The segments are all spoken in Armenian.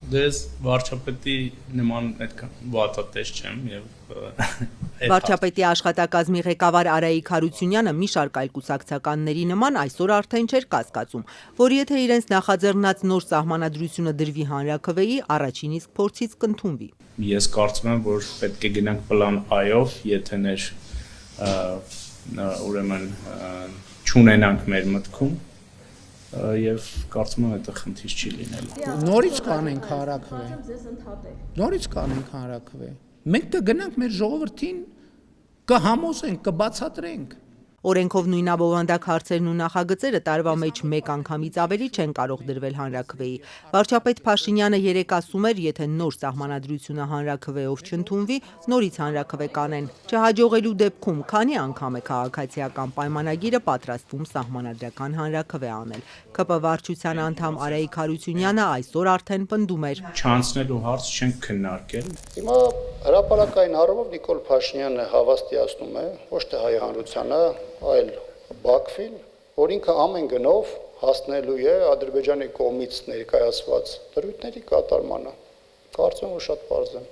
Դες վարչապետի նման այդքան վատատես չեմ եւ Վարչապետի աշխատակազմի ղեկավար Արայիկ Հարությունյանը մի շարք այլ կուսակցականների նման այսօր արդեն չէր կասկածում, որ եթե իրենց նախաձեռնած նոր սահմանադրությունը դրվի հանրաքվեի, առաջին իսկ փորձից կընդունվի։ Ես կարծում եմ, որ պետք է գնանք պլան A-ով, եթե ուրեմն չունենանք մեր մտքում եւ կարծում եմ դա խնդիր չի լինելու։ Նորից կանենք հանրաքվե։ Մենք կգնանք մեր ժողովրդին կհամոզենք, կբացատրենք։ Օրենքով նույնաբովանդակ հարցերն ու նախագծերը տարվա մեջ մեկ անգամից ավելի չեն կարող դրվել հանրաքվեի։ Վարչապետ Փաշինյանը երեկ ասում էր, եթե նոր սահմանադրությունը հանրաքվեով չընդունվի, նորից հանրաքվե կանեն։ Չհաջողելու դեպքում քանի անգամ է քաղաքացիական պայմանագիրը պատրաստվում սահմանադրական հանրաքվե անել։ ԿՊ վարչության անդամ Արայիկ Հարությունյանը այսօր արդեն պնդում էր. Չանցնելու հարց չենք քննարկել։ Հիմա հրապարակային առումով Նիկոլ Փաշինյանը հավաստիացնում է ոչ թե հայ հանրությանը, այլ Բաքվին, որ ինքը ամեն գնով հասնելու է Ադրբեջանի կողմից ներկայացված դրույթների կատարմանը։ Կարծում եմ, որ շատ պարզ է։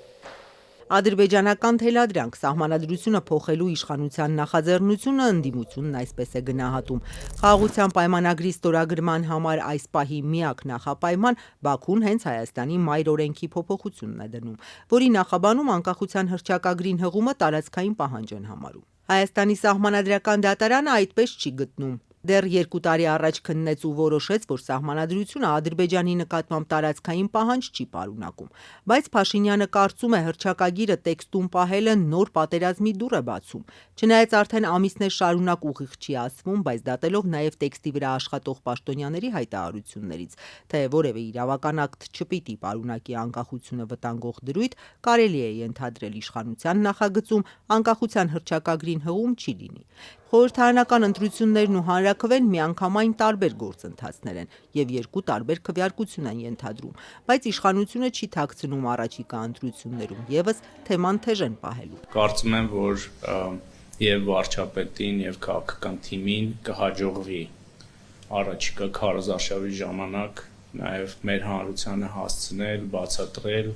Ադրբեջանական թելադրանք սահմանադրությունը փոխելու իշխանության նախաձեռնությունը ընդդիմությունն այսպես է գնահատում։ Խաղաղության պայմանագրի ստորագրման համար այս պահի միակ նախապայման Բաքուն հենց Հայաստանի մայր օրենքի փոփոխությունն է դնում, որի նախաբանում անկախության հռչակագրին հղումը տարածքային պահանջ են համարում։ Հայաստանի սահմանադրական դատարանը այդպես չի գտնում։ Դեռ 2 տարի առաջ քննեց ու որոշեց, որ սահմանադրությունը Ադրբեջանի նկատմամբ տարածքային պահանջ չի պարունակում, բայց Փաշինյանը կարծում է հռչակագիրը տեքստում պահելը նոր պատերազմի դուռ է բացում։ Չնայած արդեն ամիսներ շարունակ ուղիղ չի ասվում, բայց դատելով նաև տեքստի վրա աշխատող պաշտոնյաների հայտարարություններից, թե որևէ իրավական ակտ չպիտի պարունակի անկախությունը վտանգող դրույթ, կարելի է ենթադրել իշխանության նախագծում անկախության հռչակագրին հղում չի լինի։ Խորհրդարանական ընտրություններն ու հանրաքվեն միանգամայն տարբեր գործընթացներ են եւ 2 տարբեր քվեարկություն են ենթադրում, բայց իշխանությունը չի թաքցնում առաջիկա ընտրություններում եւս թեման թեժ են պահելու։ Կարծում եմ, որ եւ վարչապետին եւ քաղաքական թիմին կհաջողվի առաջիկա քարոզարշավի ժամանակ նաեւ մեր հանրությանը հասցնել, բացատրել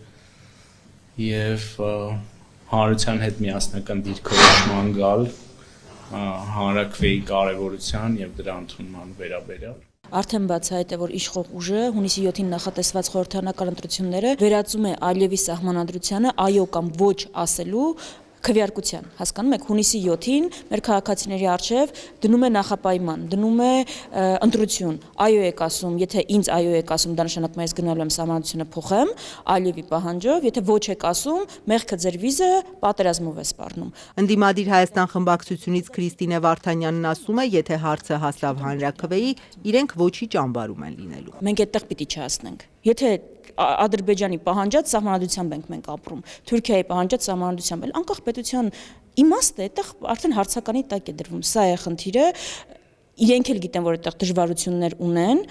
եւ հանրության հետ միասնական դիրքորոշման գալ հանրաքվեի կարևորության եւ դրա ընդունման վերաբերյալ։ Արդեն բացահայտ է, որ իշխող ուժը հունիսի 7-ին նախատեսված խորհրդարանական ընտրությունները վերածում է Ալիևի սահմանադրությանը այո կամ ոչ ասելու քվեարկության, հասկանում եք, հունիսի 7-ին մեր քաղաքացիների առջև դնում է նախապայման, դնում է ընտրություն, այո եք ասում, եթե ինձ այո եք ասում, դա նշանակում է ես գնալու եմ սահմանադրությունը փոխեմ, Ալիևի պահանջով, եթե ոչ եք ասում, մեղքը ձեր վիզը պատերազմով է սպառնում։ Ընդդիմադիր Հայաստան խմբակցությունից Քրիստինե Վարդանյանն ասում է, եթե հարցը հասավ հանրաքվեի, իրենք ոչինչ անվարում են լինելու։ Մենք այդտեղ պիտի չհասնենք։ Եթե Ադրբեջանի պահանջած սահմանադրությամբ ենք մենք ապրում, Թուրքիայի պահանջած սահմանադրությամբ, անկախ պետության իմաստը այդտեղ արդեն հարցականի տակ է դրվում։ Սա է խնդիրը։ Իրենք էլ գիտեն, որ այդտեղ դժվարություններ ունեն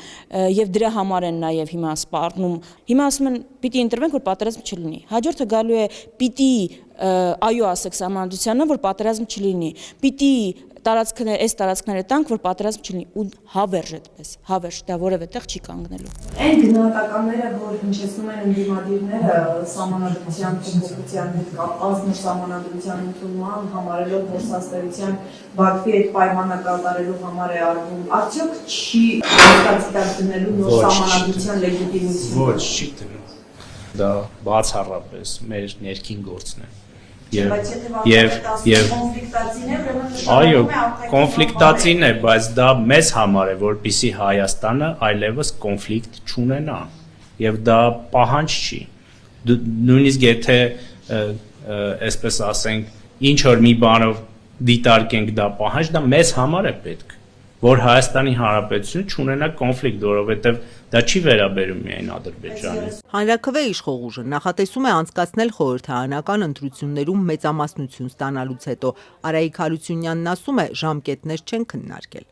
եւ դրա համար են նաեւ հիմա սպառնում։ Հիմա ասում են պիտի ընտրվենք, որ պատերազմ չլինի։ Հաջորդը գալու է պիտի այո ասեք սահմանադրությանը, որ պատերազմ չլինի։ Պիտի այս տարածքները տանք, որ պատերազմ չլինի ու հավերժ այդպես, հավերժ, դա որևէ տեղ չի կանգնելու։ Այն գնահատականները, որ հնչեցնում են ընդդիմադիրները սահմանադրության փոփոխության հետ կապված նոր սահմանադրության ընդունման համարելով, որ սաստերության Բաքվի այդ պայմանը կատարելու համար է արվում, արդյոք չի հաստատի դնելու նոր սահմանադրության լեգիտիմությունը։ Ոչ, չի դնում։ Դա բացառապես մեր ներքին գործն է։ Այո, կոնֆլիկտացին է, բայց դա մեզ համար է, որպեսզի Հայաստանը այլևս կոնֆլիկտ չունենա, եւ դա պահանջ չի։ Նույնիսկ եթե այսպես ասենք, ինչ որ մի բանով դիտարկենք դա պահանջ, դա մեզ համար է պետք, որ Հայաստանի Հանրապետությունը չունենա կոնֆլիկտ, որովհետև դա չի վերաբերում միայն Ադրբեջանին։ Հանրաքվե իշխող ուժը նախատեսում է անցկացնել խորհրդարանական ընտրություններում մեծամասնություն ստանալուց հետո։ Արայիկ Հարությունյանն ասում է, ժամկետներ չեն քննարկել։